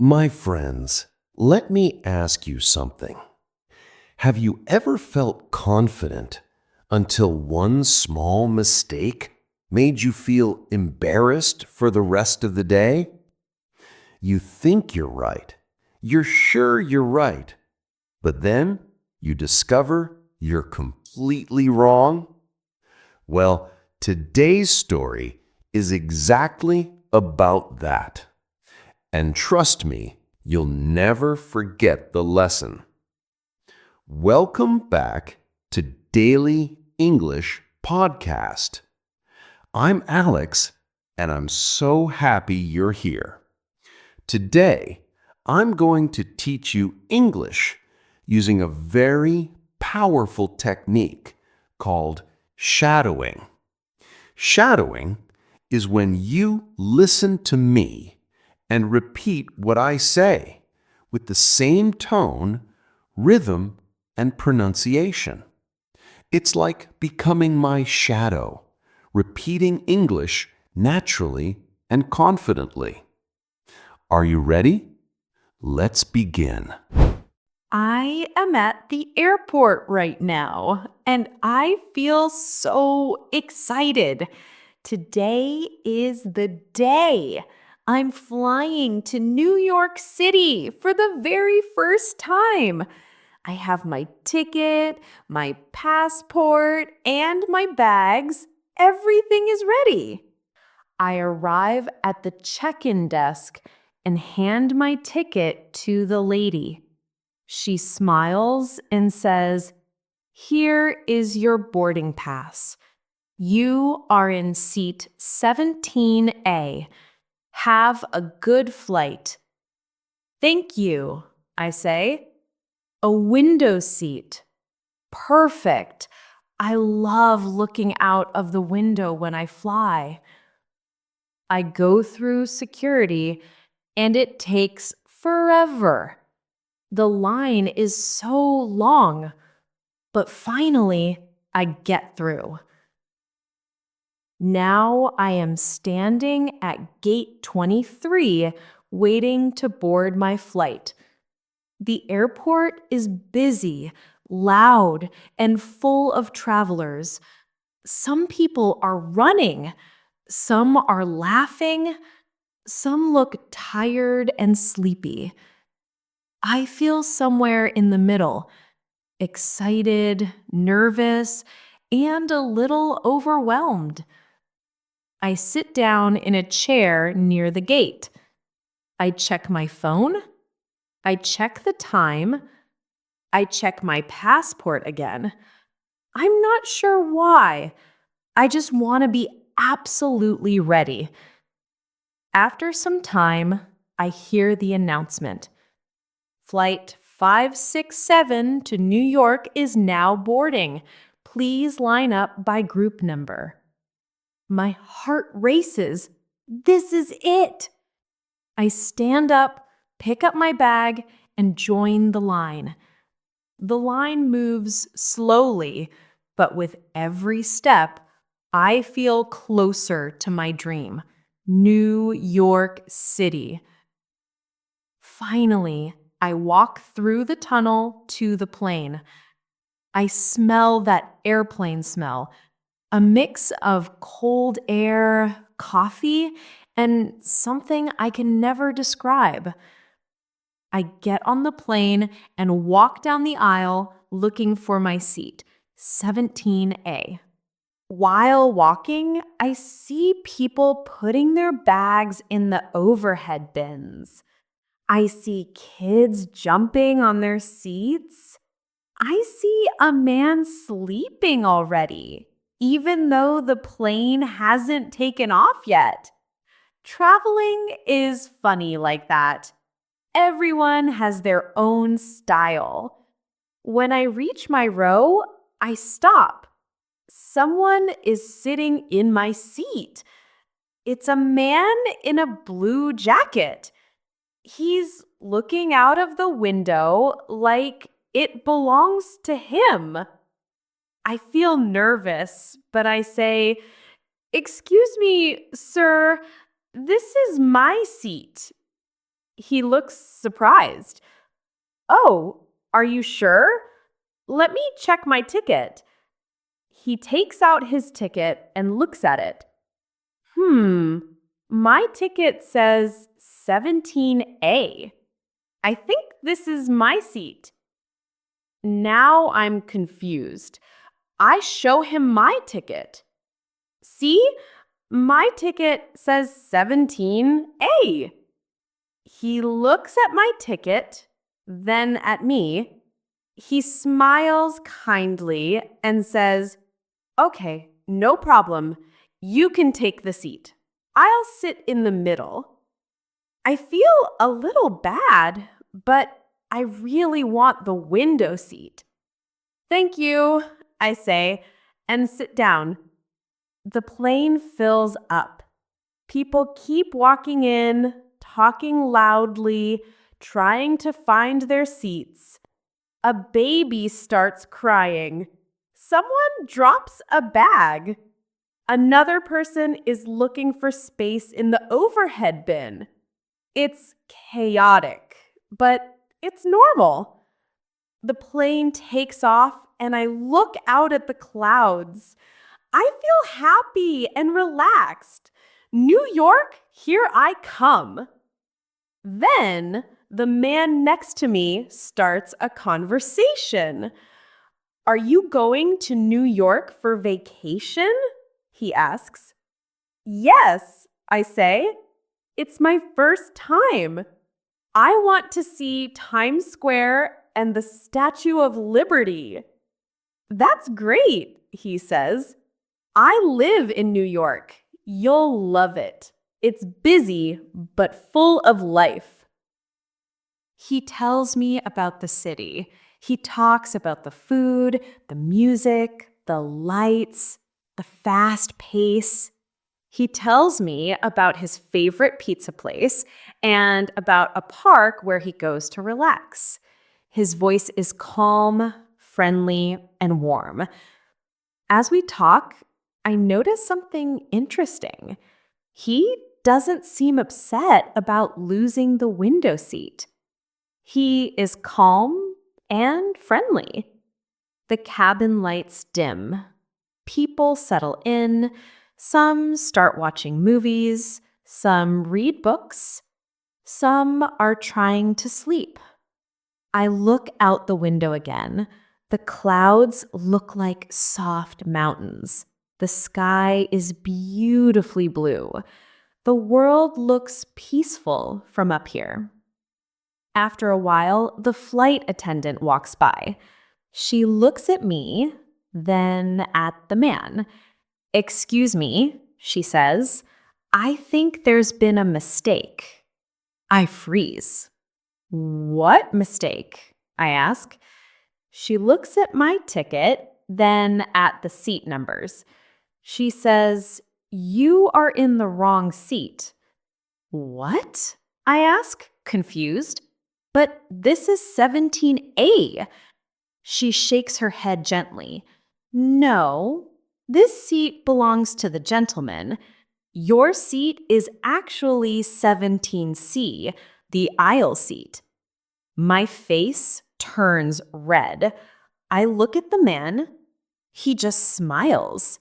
My friends, let me ask you something. Have you ever felt confident until one small mistake made you feel embarrassed for the rest of the day? You think you're right. You're sure you're right. But then you discover you're completely wrong? Well, today's story is exactly about that. And trust me, you'll never forget the lesson. Welcome back to Daily English Podcast. I'm Alex, and I'm so happy you're here. Today, I'm going to teach you English using a very powerful technique called shadowing. Shadowing is when you listen to me and repeat what I say with the same tone, rhythm, and pronunciation. It's like becoming my shadow, repeating English naturally and confidently. Are you ready? Let's begin. I am at the airport right now, and I feel so excited. Today is the day. I'm flying to New York City for the very first time. I have my ticket, my passport, and my bags. Everything is ready. I arrive at the check-in desk and hand my ticket to the lady. She smiles and says, "Here is your boarding pass. You are in seat 17A. Have a good flight." "Thank you," I say. "A window seat. Perfect. I love looking out of the window when I fly." I go through security, and it takes forever. The line is so long, but finally, I get through. Now I am standing at gate 23, waiting to board my flight. The airport is busy, loud, and full of travelers. Some people are running, some are laughing, some look tired and sleepy. I feel somewhere in the middle, excited, nervous, and a little overwhelmed. I sit down in a chair near the gate. I check my phone. I check the time. I check my passport again. I'm not sure why. I just want to be absolutely ready. After some time, I hear the announcement. Flight 567 to New York is now boarding. Please line up by group number. My heart races. This is it. I stand up, pick up my bag, and join the line. The line moves slowly, but with every step, I feel closer to my dream, New York City. Finally, I walk through the tunnel to the plane. I smell that airplane smell, a mix of cold air, coffee, and something I can never describe. I get on the plane and walk down the aisle looking for my seat, 17A. While walking, I see people putting their bags in the overhead bins. I see kids jumping on their seats. I see a man sleeping already, even though the plane hasn't taken off yet. Traveling is funny like that. Everyone has their own style. When I reach my row, I stop. Someone is sitting in my seat. It's a man in a blue jacket. He's looking out of the window like it belongs to him. I feel nervous, but I say, "Excuse me, sir, this is my seat." He looks surprised. Oh, are you sure? Let me check my ticket. He takes out his ticket and looks at it. My ticket says 17A. I think this is my seat. Now I'm confused. I show him my ticket. See, my ticket says 17A. He looks at my ticket, then at me. He smiles kindly and says, "Okay, no problem. You can take the seat. I'll sit in the middle." I feel a little bad, but I really want the window seat. "Thank you," I say, and sit down. The plane fills up. People keep walking in, talking loudly, trying to find their seats. A baby starts crying. Someone drops a bag. Another person is looking for space in the overhead bin. It's chaotic, but it's normal. The plane takes off, and I look out at the clouds. I feel happy and relaxed. New York, here I come. Then the man next to me starts a conversation. "Are you going to New York for vacation?" he asks. "Yes," I say. "It's my first time. I want to see Times Square and the Statue of Liberty." "That's great," he says. "I live in New York. You'll love it. It's busy, but full of life." He tells me about the city. He talks about the food, the music, the lights, the fast pace. He tells me about his favorite pizza place and about a park where he goes to relax. His voice is calm, friendly, and warm. As we talk, I notice something interesting. He doesn't seem upset about losing the window seat. He is calm and friendly. The cabin lights dim. People settle in. Some start watching movies. Some read books. Some are trying to sleep. I look out the window again. The clouds look like soft mountains. The sky is beautifully blue. The world looks peaceful from up here. After a while, the flight attendant walks by. She looks at me, then at the man. "Excuse me," she says. "I think there's been a mistake." I freeze. "What mistake?" I ask. She looks at my ticket, then at the seat numbers. She says, "You are in the wrong seat." "What?" I ask, confused. "But this is 17A. She shakes her head gently. "No, this seat belongs to the gentleman. Your seat is actually 17C, the aisle seat." My face turns red. I look at the man. He just smiles.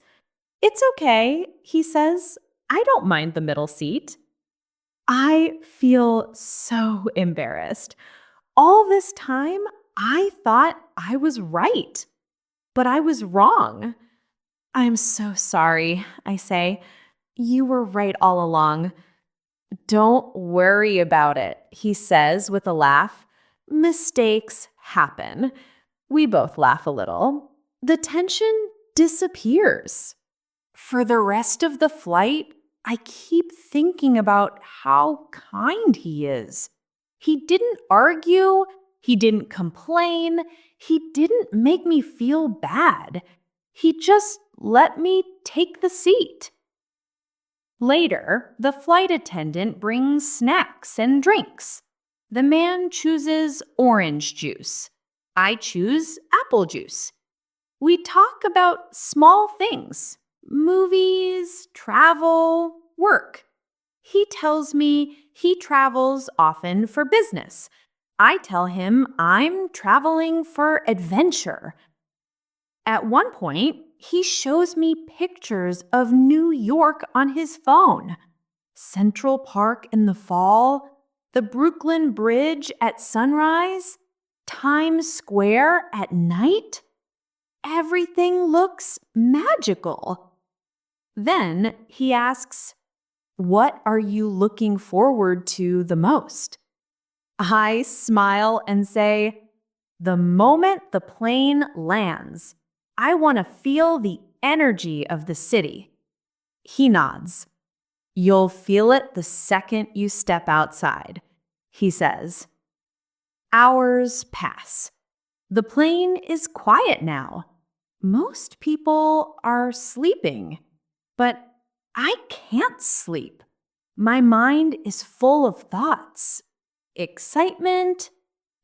"It's okay," he says. "I don't mind the middle seat." I feel so embarrassed. All this time, I thought I was right, but I was wrong. "I'm so sorry," I say. "You were right all along." "Don't worry about it," he says with a laugh. "Mistakes happen." We both laugh a little. The tension disappears. For the rest of the flight, I keep thinking about how kind he is. He didn't argue. He didn't complain. He didn't make me feel bad. He just let me take the seat. Later, the flight attendant brings snacks and drinks. The man chooses orange juice. I choose apple juice. We talk about small things: movies, travel, work. He tells me he travels often for business. I tell him I'm traveling for adventure. At one point, he shows me pictures of New York on his phone. Central Park in the fall, the Brooklyn Bridge at sunrise, Times Square at night. Everything looks magical. Then he asks, "What are you looking forward to the most?" I smile and say, "The moment the plane lands, I want to feel the energy of the city." He nods. "You'll feel it the second you step outside," he says. Hours pass. The plane is quiet now. Most people are sleeping, but I can't sleep. My mind is full of thoughts: excitement,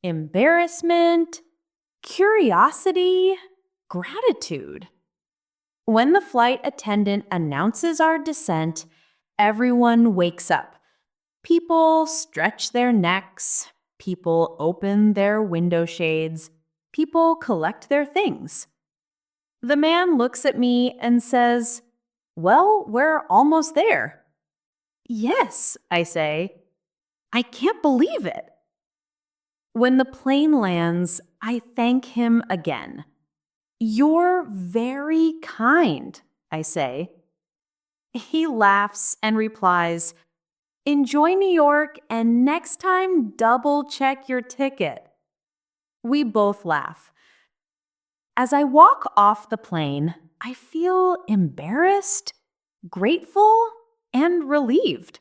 embarrassment, curiosity, gratitude. When the flight attendant announces our descent, everyone wakes up. People stretch their necks. People open their window shades. People collect their things. The man looks at me and says, "Well, we're almost there." "Yes," I say. "I can't believe it." When the plane lands, I thank him again. "You're very kind," I say. He laughs and replies, "Enjoy New York, and next time double check your ticket." We both laugh. As I walk off the plane, I feel embarrassed, grateful, and relieved.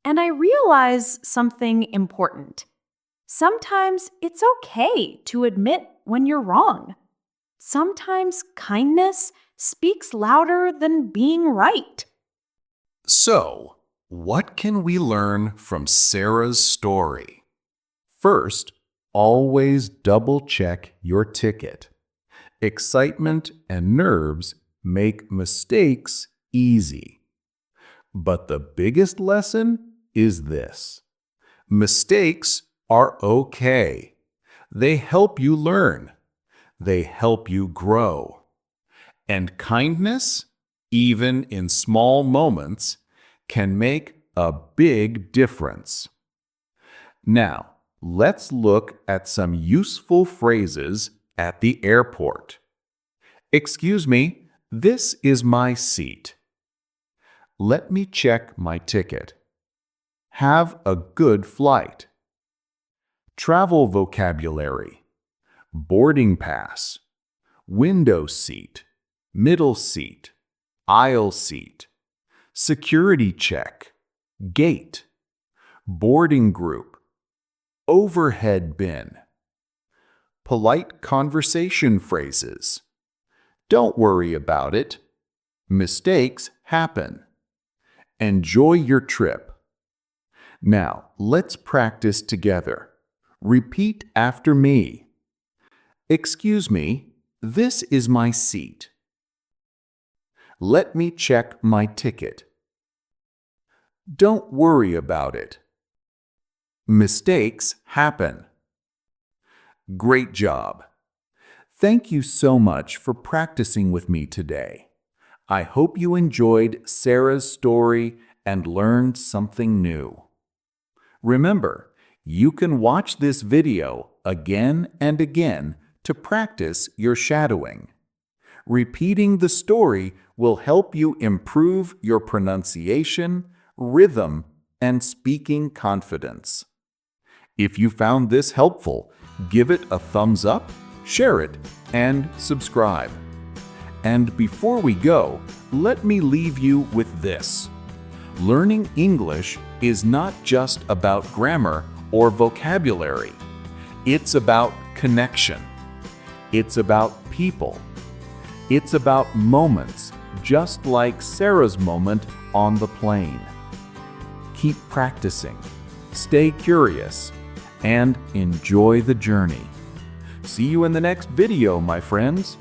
And I realize something important. Sometimes it's okay to admit when you're wrong. Sometimes kindness speaks louder than being right. So, what can we learn from Sarah's story? First, always double-check your ticket. Excitement and nerves make mistakes easy. But the biggest lesson is this: mistakes are okay. They help you learn. They help you grow. And kindness, even in small moments, can make a big difference. Now, let's look at some useful phrases at the airport. "Excuse me, this is my seat." "Let me check my ticket." "Have a good flight." Travel vocabulary: boarding pass, window seat, middle seat, aisle seat, security check, gate, boarding group, overhead bin. Polite conversation phrases: "Don't worry about it." "Mistakes happen." "Enjoy your trip." Now, let's practice together. Repeat after me. "Excuse me, this is my seat." "Let me check my ticket." "Don't worry about it." "Mistakes happen." Great job! Thank you so much for practicing with me today. I hope you enjoyed Sarah's story and learned something new. Remember, you can watch this video again and again to practice your shadowing. Repeating the story will help you improve your pronunciation, rhythm, and speaking confidence. If you found this helpful, give it a thumbs up, share it, and subscribe. And before we go, let me leave you with this. Learning English is not just about grammar or vocabulary. It's about connection. It's about people. It's about moments, just like Sarah's moment on the plane. Keep practicing, stay curious, and enjoy the journey. See you in the next video, my friends.